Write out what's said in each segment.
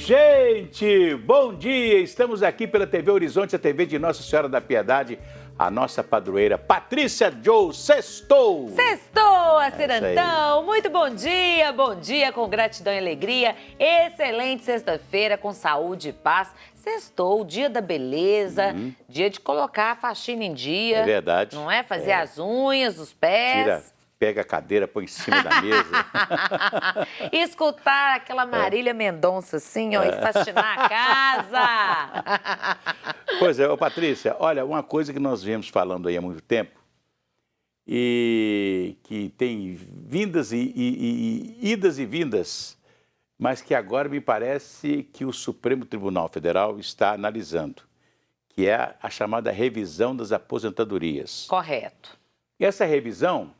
Gente, bom dia! Estamos aqui pela TV Horizonte, a TV de Nossa Senhora da Piedade, a nossa padroeira Patrícia Joe. Sextou! Sextou, Acirantão! Muito bom dia com gratidão e alegria. Excelente sexta-feira com saúde e paz. Sextou, dia da beleza, dia de colocar a faxina em dia. É verdade. Não é? Fazer as unhas, os pés. Pega a cadeira, põe em cima da mesa. Escutar aquela Marília Mendonça assim, ó, e faxinar a casa. Pois é, ô Patrícia, olha, uma coisa que nós viemos falando aí há muito tempo e que tem vindas e idas e vindas, mas que agora me parece que o Supremo Tribunal Federal está analisando, que é a chamada revisão das aposentadorias. Correto. E essa revisão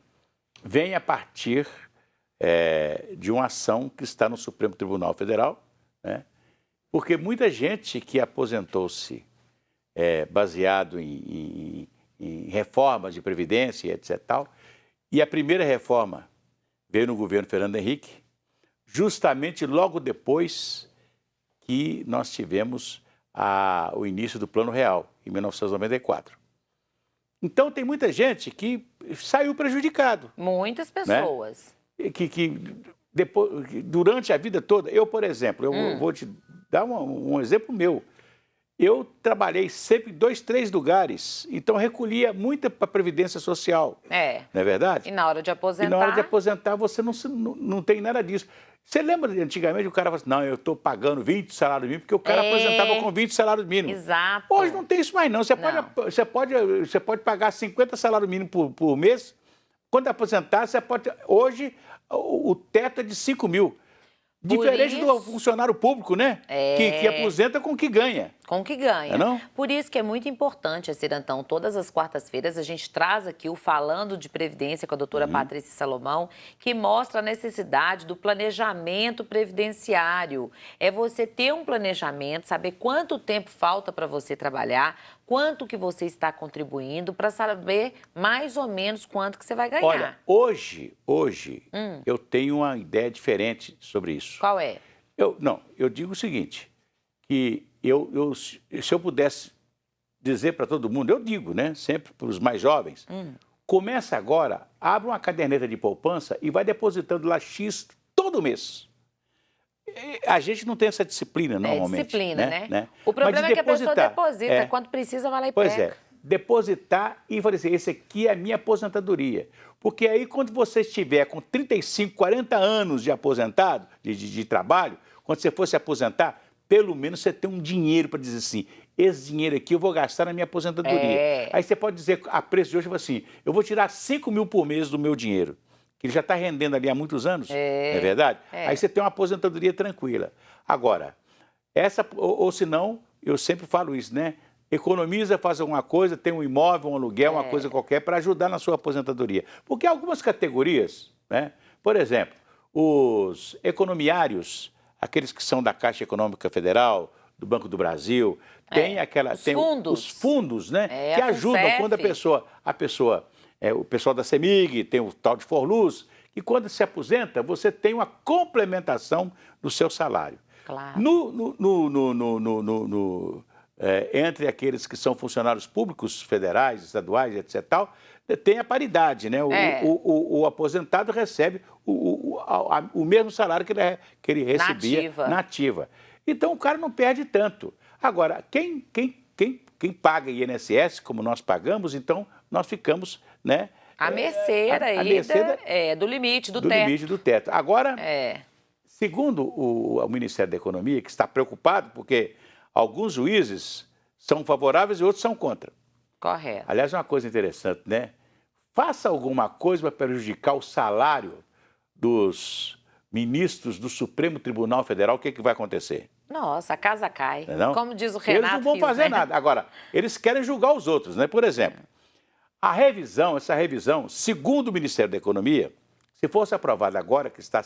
vem a partir de uma ação que está no Supremo Tribunal Federal, né? Porque muita gente que aposentou-se baseado em reformas de previdência, etc. Tal, e a primeira reforma veio no governo Fernando Henrique, justamente logo depois que nós tivemos o início do Plano Real, em 1994. Então, tem muita gente que saiu prejudicado. Muitas pessoas. Né? Que depois, durante a vida toda, eu, por exemplo, eu vou te dar um exemplo meu. Eu trabalhei sempre em 2, 3 lugares, então recolhia muita para a Previdência Social. Não é verdade? E na hora de aposentar? E na hora de aposentar você não tem nada disso. Você lembra antigamente o cara falava assim, não, eu estou pagando 20 salários mínimos, porque o cara aposentava com 20 salários mínimos. Exato. Hoje não tem isso mais não. Você pode pagar 50 salários mínimos por mês. Quando aposentar, você pode... Hoje, o teto é de 5 mil. Diferente do funcionário público, né? Que aposenta com o que ganha. Com o que ganha. Não? Por isso que é muito importante, Acirantão, todas as quartas-feiras a gente traz aqui o Falando de Previdência com a doutora Patrícia Salomão, que mostra a necessidade do planejamento previdenciário. É você ter um planejamento, saber quanto tempo falta para você trabalhar, quanto que você está contribuindo, para saber mais ou menos quanto que você vai ganhar. Olha, hoje eu tenho uma ideia diferente sobre isso. Qual é? Eu digo o seguinte, que se eu pudesse dizer para todo mundo, eu digo, né, sempre para os mais jovens, começa agora, abre uma caderneta de poupança e vai depositando lá X todo mês. A gente não tem essa disciplina normalmente. Disciplina, né? O problema é que a pessoa deposita, quando precisa vai lá e pega. Pois é, depositar e falar assim, esse aqui é a minha aposentadoria. Porque aí quando você estiver com 35, 40 anos de aposentado, de trabalho, quando você for se aposentar, pelo menos você tem um dinheiro para dizer assim, esse dinheiro aqui eu vou gastar na minha aposentadoria. Aí você pode dizer, a preço de hoje, assim, eu vou tirar 5 mil por mês do meu dinheiro, que ele já está rendendo ali há muitos anos, não é verdade? Aí você tem uma aposentadoria tranquila. Agora, ou se não, eu sempre falo isso, né? Economiza, faz alguma coisa, tem um imóvel, um aluguel, uma coisa qualquer para ajudar na sua aposentadoria. Porque algumas categorias, né? Por exemplo, os economiários, aqueles que são da Caixa Econômica Federal, do Banco do Brasil, tem os fundos, né? Que ajudam quando o pessoal da CEMIG, tem o tal de Forluz, e quando se aposenta, você tem uma complementação do seu salário. Claro. Entre aqueles que são funcionários públicos, federais, estaduais, etc. Tal, tem a paridade, né? O aposentado recebe o mesmo salário que ele recebia na ativa. Então, o cara não perde tanto. Agora, quem paga INSS, como nós pagamos, então nós ficamos, né? A mercê do limite, do teto. Do limite do teto. Agora, segundo o Ministério da Economia, que está preocupado, porque alguns juízes são favoráveis e outros são contra. Correto. Aliás, uma coisa interessante, né? Faça alguma coisa para prejudicar o salário dos ministros do Supremo Tribunal Federal, o que vai acontecer? Nossa, a casa cai. Não? Como diz o Renato. Eles não vão fazer nada. Agora, eles querem julgar os outros, né? Por exemplo, essa revisão, segundo o Ministério da Economia, se fosse aprovada agora, que está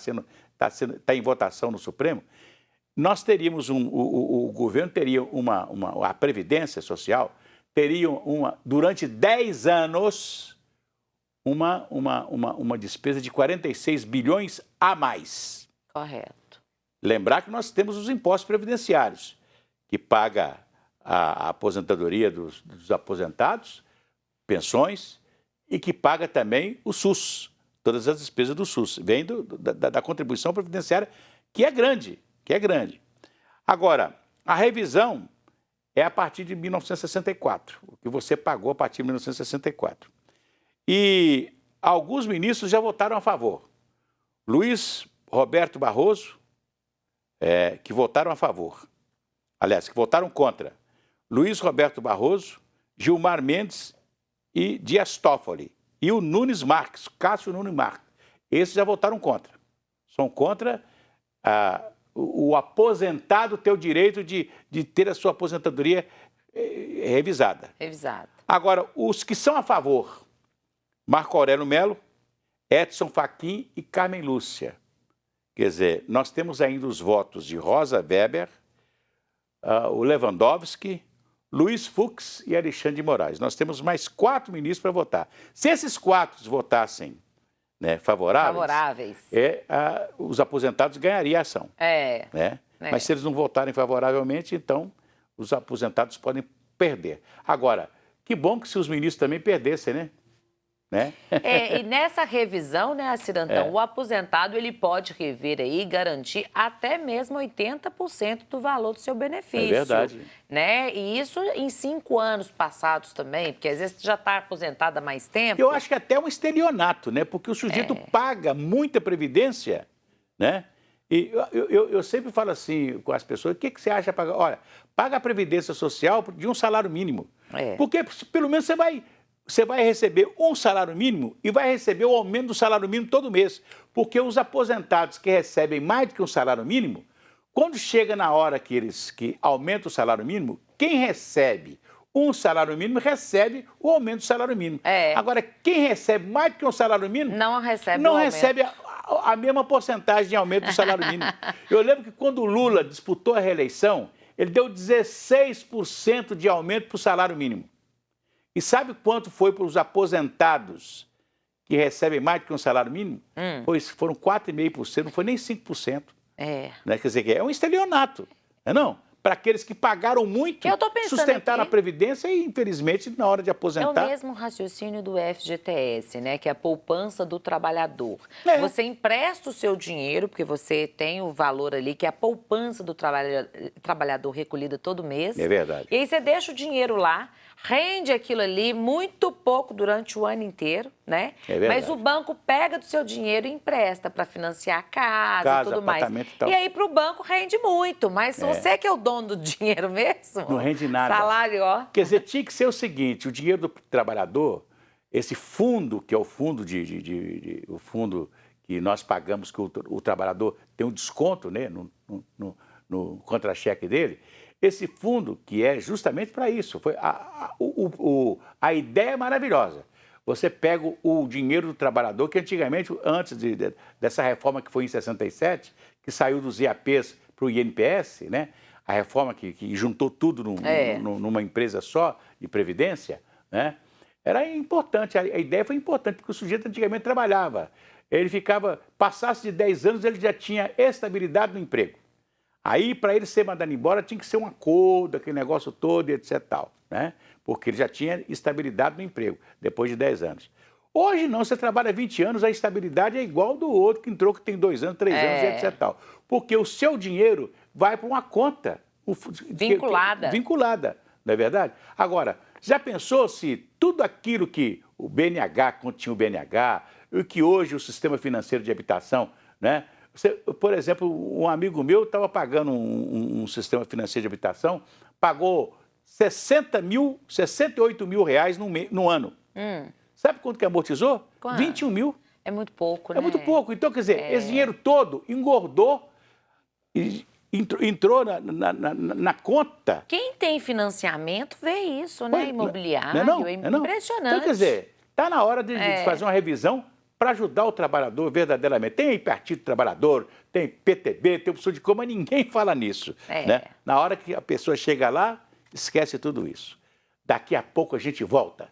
em votação no Supremo, nós teríamos o governo teria a Previdência Social teria durante 10 anos uma despesa de 46 bilhões a mais. Correto. Lembrar que nós temos os impostos previdenciários, que paga a aposentadoria dos aposentados, pensões, e que paga também o SUS, todas as despesas do SUS. Vem da contribuição previdenciária, que é grande, Agora, a revisão é a partir de 1964, o que você pagou a partir de 1964. E alguns ministros já votaram a favor. Luiz Roberto Barroso, que votaram a favor. Aliás, que votaram contra. Luiz Roberto Barroso, Gilmar Mendes e Dias Toffoli. E o Nunes Marques, Cássio Nunes Marques. Esses já votaram contra. São contra o aposentado ter o direito de ter a sua aposentadoria revisada. Agora, os que são a favor, Marco Aurélio Melo, Edson Fachin e Carmen Lúcia. Quer dizer, nós temos ainda os votos de Rosa Weber, o Lewandowski, Luiz Fux e Alexandre de Moraes. Nós temos mais 4 ministros para votar. Se esses 4 votassem favoráveis, os aposentados ganhariam a ação. Mas se eles não votarem favoravelmente, então os aposentados podem perder. Agora, que bom que se os ministros também perdessem, né? E nessa revisão, né, Cirantão, o aposentado ele pode rever aí e garantir até mesmo 80% do valor do seu benefício. É verdade. Né? E isso em 5 anos passados também, porque às vezes já está aposentado há mais tempo. Eu acho que até um estelionato, né? Porque o sujeito paga muita previdência, né? E eu sempre falo assim com as pessoas, o que você acha? Olha, paga a previdência social de um salário mínimo. Porque pelo menos você vai receber um salário mínimo e vai receber o aumento do salário mínimo todo mês. Porque os aposentados que recebem mais do que um salário mínimo, quando chega na hora que aumentam o salário mínimo, quem recebe um salário mínimo recebe o aumento do salário mínimo. Agora, quem recebe mais do que um salário mínimo não recebe a mesma porcentagem de aumento do salário mínimo. Eu lembro que quando o Lula disputou a reeleição, ele deu 16% de aumento para o salário mínimo. E sabe quanto foi para os aposentados que recebem mais do que um salário mínimo? Foram 4,5%, não foi nem 5%. Né? Quer dizer, é um estelionato, não? Para aqueles que pagaram muito, sustentaram a Previdência e, infelizmente, na hora de aposentar... É o mesmo raciocínio do FGTS, né? Que é a poupança do trabalhador. Você empresta o seu dinheiro, porque você tem o valor ali, que é a poupança do trabalhador recolhida todo mês. É verdade. E aí você deixa o dinheiro lá, rende aquilo ali muito pouco durante o ano inteiro, né? É verdade. Mas o banco pega do seu dinheiro e empresta para financiar a casa e tudo mais. E aí para o banco rende muito, mas você que é o dono do dinheiro mesmo... Não rende nada. Salário, ó. Quer dizer, tinha que ser o seguinte, o dinheiro do trabalhador, esse fundo, que é o fundo o fundo que nós pagamos, que o trabalhador tem um desconto, né, no contra-cheque dele, esse fundo que é justamente para isso. A ideia é maravilhosa. Você pega o dinheiro do trabalhador, que antigamente, antes dessa reforma que foi em 67, que saiu dos IAPs para o INPS, né? A reforma que juntou tudo numa empresa só de previdência, né? Era importante, a ideia foi importante, porque o sujeito antigamente trabalhava. Ele passasse de 10 anos, ele já tinha estabilidade no emprego. Aí, para ele ser mandado embora, tinha que ser um acordo, aquele negócio todo e etc. Tal, né? Porque ele já tinha estabilidade no emprego, depois de 10 anos. Hoje não, você trabalha 20 anos, a estabilidade é igual do outro que entrou, que tem 2 anos, 3 anos e etc. Tal. Porque o seu dinheiro vai para uma conta vinculada, não é verdade? Agora, já pensou se tudo aquilo que o BNH, quando tinha o BNH, e que hoje o Sistema Financeiro de Habitação, né? Por exemplo, um amigo meu estava pagando um sistema financeiro de habitação, pagou 68 mil reais no ano. Sabe quanto que amortizou? Quanto? 21 mil. É muito pouco, né? É muito pouco. Então, quer dizer, esse dinheiro todo engordou e entrou na conta. Quem tem financiamento vê isso, né? Imobiliário, é impressionante. Então, quer dizer, está na hora de fazer uma revisão para ajudar o trabalhador verdadeiramente. Tem Partido Trabalhador, tem PTB, tem opção de cor, mas ninguém fala nisso. Né? Na hora que a pessoa chega lá, esquece tudo isso. Daqui a pouco a gente volta.